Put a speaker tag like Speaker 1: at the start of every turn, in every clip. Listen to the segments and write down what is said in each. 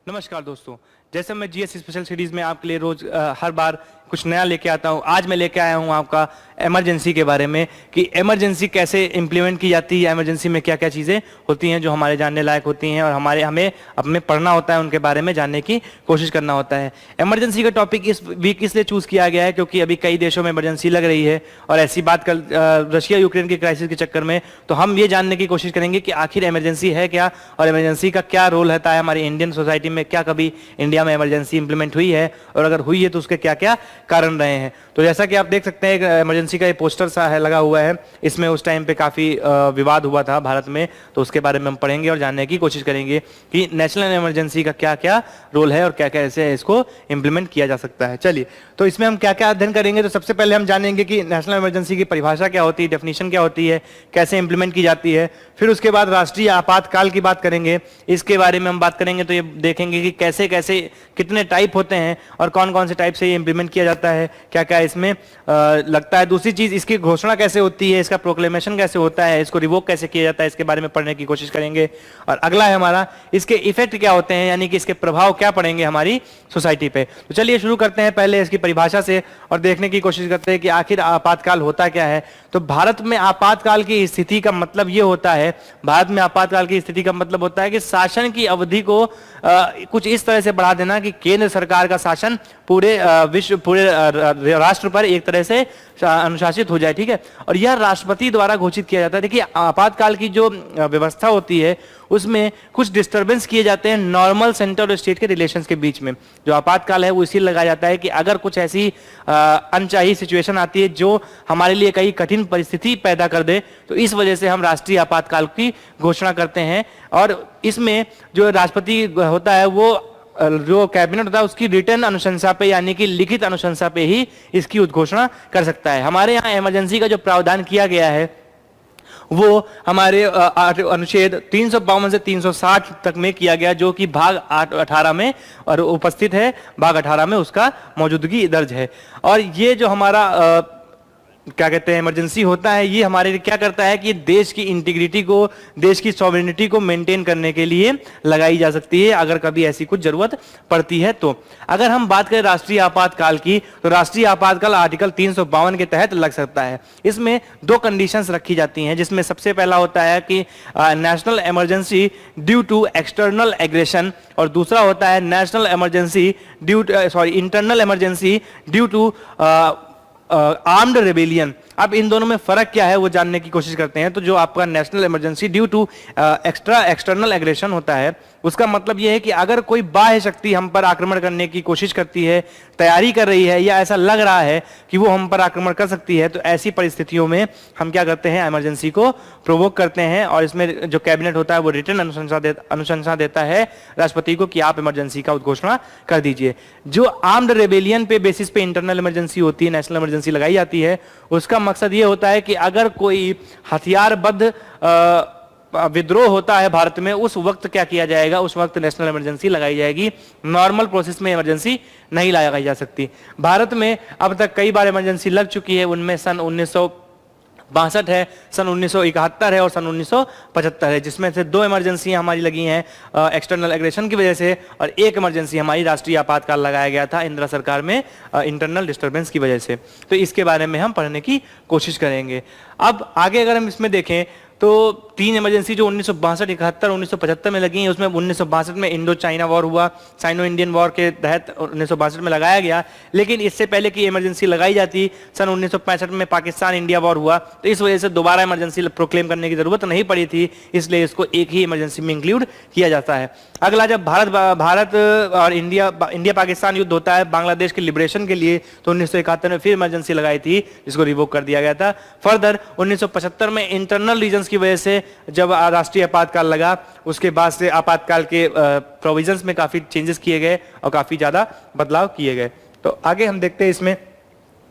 Speaker 1: नमस्कार दोस्तों, जैसे मैं जीएस स्पेशल सीरीज में आपके लिए रोज हर बार कुछ नया लेके आता हूँ। आज मैं लेके आया हूँ आपका इमरजेंसी के बारे में कि इमरजेंसी कैसे इंप्लीमेंट की जाती है, इमरजेंसी में क्या क्या चीज़ें होती हैं जो हमारे जानने लायक होती हैं और हमें अपने पढ़ना होता है, उनके बारे में जानने की कोशिश करना होता है। इमरजेंसी का टॉपिक इस वीक इसलिए चूज़ किया गया है क्योंकि अभी कई देशों में इमरजेंसी लग रही है और ऐसी बात कल रशिया यूक्रेन की क्राइसिस के चक्कर में, तो हम ये जानने की कोशिश करेंगे कि आखिर इमरजेंसी है क्या और इमरजेंसी का क्या रोल रहता है हमारी इंडियन सोसाइटी में। क्या कभी इंडिया में इमरजेंसी इंप्लीमेंट हुई है और अगर हुई है तो उसके क्या क्या कारण रहे हैं। तो जैसा कि आप देख सकते हैं, एक इमरजेंसी का ये पोस्टर सा है लगा हुआ है, इसमें उस टाइम पे काफी विवाद हुआ था भारत में, तो उसके बारे में हम पढ़ेंगे और जानने की कोशिश करेंगे कि नेशनल इमरजेंसी का क्या क्या रोल है और क्या कैसे इसको इंप्लीमेंट किया जा सकता है। चलिए, तो इसमें हम क्या क्या अध्ययन करेंगे। तो सबसे पहले हम जानेंगे कि नेशनल इमरजेंसी की परिभाषा क्या होती है, डेफिनेशन क्या होती है, कैसे इंप्लीमेंट की जाती है। फिर उसके बाद राष्ट्रीय आपातकाल की बात करेंगे, इसके बारे में हम बात करेंगे। तो ये देखेंगे कि कैसे कैसे कितने टाइप होते हैं और कौन कौन से टाइप से ये इंप्लीमेंट किया जाता है, क्या क्या इसमें लगता है। दूसरी चीज, इसकी घोषणा कैसे होती है, इसका प्रोक्लेमेशन कैसे होता है, इसको रिवोक कैसे किया जाता है, इसके बारे में पढ़ने की कोशिश करेंगे। और अगला है हमारा, इसके इफेक्ट क्या होते हैं, यानी कि इसके प्रभाव क्या पड़ेंगे हमारी सोसाइटी पे। तो चलिए शुरू करते हैं पहले इसकी परिभाषा से और देखने की कोशिश करते हैं कि आखिर आपातकाल होता क्या है। तो भारत में आपातकाल की स्थिति का मतलब ये होता है, भारत में आपातकाल की स्थिति का मतलब होता है कि शासन की अवधि को कुछ इस तरह से बढ़ा देना कि केंद्र सरकार का शासन पूरे राष्ट्र पर एक तरह से अनुशासित हो जाए, ठीक है। और यह राष्ट्रपति द्वारा घोषित किया जाता है। देखिए, आपातकाल की जो व्यवस्था होती है उसमें कुछ डिस्टरबेंस किए जाते हैं नॉर्मल सेंटर और स्टेट के रिलेशंस के बीच में। जो आपातकाल है वो इसीलिए लगाया जाता है कि अगर कुछ ऐसी अनचाही सिचुएशन आती है जो हमारे लिए कई कठिन परिस्थिति पैदा कर दे, तो इस वजह से हम राष्ट्रीय आपातकाल की घोषणा करते हैं। और इसमें जो राष्ट्रपति होता है वो जो कैबिनेट होता है उसकी रिटर्न अनुशंसा पे, यानी कि लिखित अनुशंसा पे ही इसकी उद्घोषणा कर सकता है। हमारे यहाँ इमरजेंसी का जो प्रावधान किया गया है वो हमारे अनुच्छेद 352 से 360 तक में किया गया, जो कि भाग 18 में और उपस्थित है, भाग 18 में उसका मौजूदगी दर्ज है। और ये जो हमारा क्या कहते हैं इमरजेंसी होता है, ये हमारे लिए क्या करता है कि देश की इंटीग्रिटी को, देश की सॉवरेनिटी को मेंटेन करने के लिए लगाई जा सकती है अगर कभी ऐसी कुछ जरूरत पड़ती है। तो अगर हम बात करें राष्ट्रीय आपातकाल की, तो राष्ट्रीय आपातकाल आर्टिकल 352 के तहत लग सकता है। इसमें दो कंडीशंस रखी जाती हैं, जिसमें सबसे पहला होता है कि national emergency due to external aggression और दूसरा होता है national emergency internal emergency due to armed rebellion. अब इन दोनों में फर्क क्या है वो जानने की कोशिश करते हैं। तो जो आपका national emergency due to external aggression होता है, उसका मतलब यह है कि अगर कोई बाह्य शक्ति हम पर आक्रमण करने की कोशिश करती है, तैयारी कर रही है, या ऐसा लग रहा है कि वो हम पर आक्रमण कर सकती है, तो ऐसी परिस्थितियों में हम क्या करते हैं, इमरजेंसी को प्रोवोक करते हैं। और इसमें जो कैबिनेट होता है वो रिटर्न अनुशंसा देता है राष्ट्रपति को कि आप इमरजेंसी का उद्घोषणा कर दीजिए। जो आर्म्ड रेबेलियन पे बेसिस पे इंटरनल इमरजेंसी होती है, नेशनल इमरजेंसी लगाई जाती है, उसका मकसद ये होता है कि अगर कोई हथियारबद्ध विद्रोह होता है भारत में, उस वक्त क्या किया जाएगा, उस वक्त नेशनल इमरजेंसी लगाई जाएगी। नॉर्मल प्रोसेस में इमरजेंसी नहीं लगाई जा सकती। भारत में अब तक कई बार इमरजेंसी लग चुकी है, उनमें सन 1962 है, सन 1971 है और सन 1975 है, जिसमें से दो इमरजेंसियां हमारी लगी हैं एक्सटर्नल एग्रेशन की वजह से, और एक इमरजेंसी हमारी राष्ट्रीय आपातकाल लगाया गया था इंदिरा सरकार में इंटरनल डिस्टर्बेंस की वजह से। तो इसके बारे में हम पढ़ने की कोशिश करेंगे। अब आगे अगर हम इसमें देखें तो तीन इमरजेंसी जो 1962, 71, 1975 में लगी हैं, उसमें 1962 में इंडो चाइना वॉर हुआ, साइनो इंडियन वॉर के तहत 1962 में लगाया गया। लेकिन इससे पहले की इमरजेंसी लगाई जाती सन 1965 में पाकिस्तान इंडिया वॉर हुआ, तो इस वजह से दोबारा इमरजेंसी प्रोक्लेम करने की जरूरत नहीं पड़ी थी, इसलिए इसको एक ही इमरजेंसी में इंक्लूड किया जाता है। अगला, जब भारत और इंडिया पाकिस्तान युद्ध होता है बांग्लादेश के लिबरेशन के लिए, तो 1971 में फिर इमरजेंसी लगाई थी, जिसको रिवोक कर दिया गया था। फर्दर 1975 में इंटरनल रीजन की वजह से जब राष्ट्रीय आपातकाल लगा, उसके बाद से आपातकाल के प्रोविजंस में काफी चेंजेस किए गए और काफी ज्यादा बदलाव किए गए। तो आगे हम देखते हैं इसमें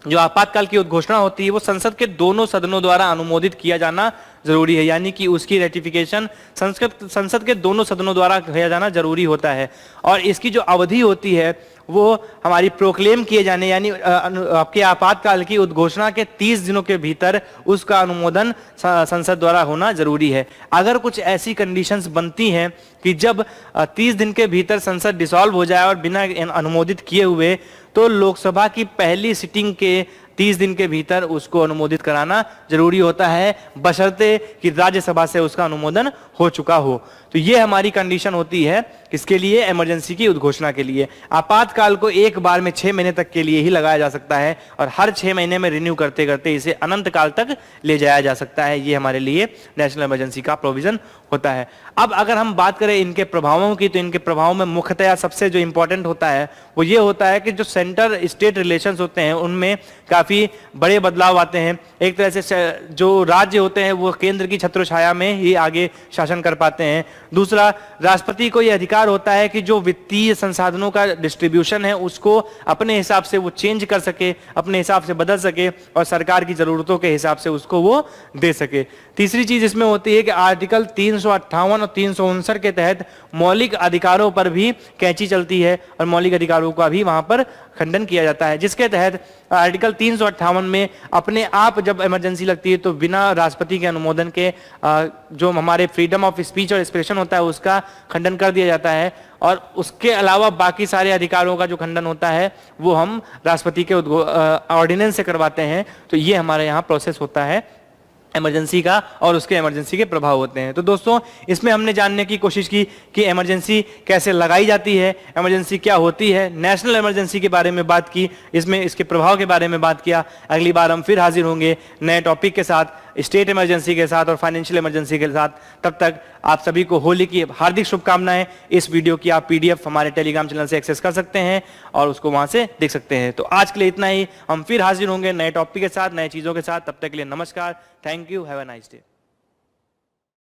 Speaker 1: जो आपातकाल की उद्घोषणा होती है वो संसद के दोनों सदनों द्वारा अनुमोदित किया जाना जरूरी है, यानी कि उसकी रेटिफिकेशन संसद के दोनों सदनों द्वारा किया जाना जरूरी होता है। और इसकी जो अवधि होती है वो हमारी प्रोक्लेम किए जाने यानी आपके आपातकाल की उद्घोषणा के 30 दिनों के भीतर उसका अनुमोदन संसद द्वारा होना जरूरी है। अगर कुछ ऐसी कंडीशंस बनती हैं कि जब 30 दिन के भीतर संसद डिसॉल्व हो जाए और बिना अनुमोदित किए हुए, तो लोकसभा की पहली सिटिंग के 30 दिन के भीतर उसको अनुमोदित कराना जरूरी होता है, बशर्ते कि राज्यसभा से उसका अनुमोदन हो चुका हो। तो ये हमारी कंडीशन होती है किसके लिए, इमरजेंसी की उद्घोषणा के लिए। आपातकाल को एक बार में 6 महीने तक के लिए ही लगाया जा सकता है और हर 6 महीने में रिन्यू करते करते इसे अनंत काल तक ले जाया जा सकता है। ये हमारे लिए नेशनल इमरजेंसी का प्रोविजन होता है। अब अगर हम बात करें इनके प्रभावों की, तो इनके प्रभाव में मुख्यतः सबसे जो इंपॉर्टेंट होता है वो ये होता है कि जो सेंटर स्टेट रिलेशंस होते हैं उनमें काफी बड़े बदलाव आते हैं। एक तरह से जो राज्य होते हैं वो केंद्र की छत्रछाया में ही आगे शासन कर पाते हैं। दूसरा, राष्ट्रपति को यह अधिकार होता है कि जो वित्तीय संसाधनों का डिस्ट्रीब्यूशन है उसको अपने हिसाब से वो चेंज कर सके, अपने हिसाब से बदल सके और सरकार की जरूरतों के हिसाब से उसको वो दे सके। तीसरी चीज इसमें होती है कि आर्टिकल 358 और 359 के तहत मौलिक अधिकारों पर भी कैंची चलती है और मौलिक अधिकारों का भी वहां पर खंडन किया जाता है, जिसके तहत आर्टिकल 358 में अपने आप जब इमरजेंसी लगती है तो बिना राष्ट्रपति के अनुमोदन के जो हमारे फ्रीडम ऑफ स्पीच और एक्सप्रेशन होता है उसका खंडन कर दिया जाता है, और उसके अलावा बाकी सारे अधिकारों का जो खंडन होता है वो हम राष्ट्रपति के ऑर्डिनेंस से करवाते हैं। तो ये हमारे यहाँ प्रोसेस होता है इमरजेंसी का और उसके इमरजेंसी के प्रभाव होते हैं। तो दोस्तों, इसमें हमने जानने की कोशिश की कि इमरजेंसी कैसे लगाई जाती है, इमरजेंसी क्या होती है, नेशनल इमरजेंसी के बारे में बात की, इसमें इसके प्रभाव के बारे में बात किया। अगली बार हम फिर हाजिर होंगे नए टॉपिक के साथ, स्टेट इमरजेंसी के साथ और फाइनेंशियल इमरजेंसी के साथ। तब तक आप सभी को होली की हार्दिक शुभकामनाएं। इस वीडियो की आप PDF हमारे टेलीग्राम चैनल से एक्सेस कर सकते हैं और उसको वहां से देख सकते हैं। तो आज के लिए इतना ही, हम फिर हाजिर होंगे नए टॉपिक के साथ, नए चीजों के साथ। तब तक के लिए नमस्कार, thank you, have a nice day.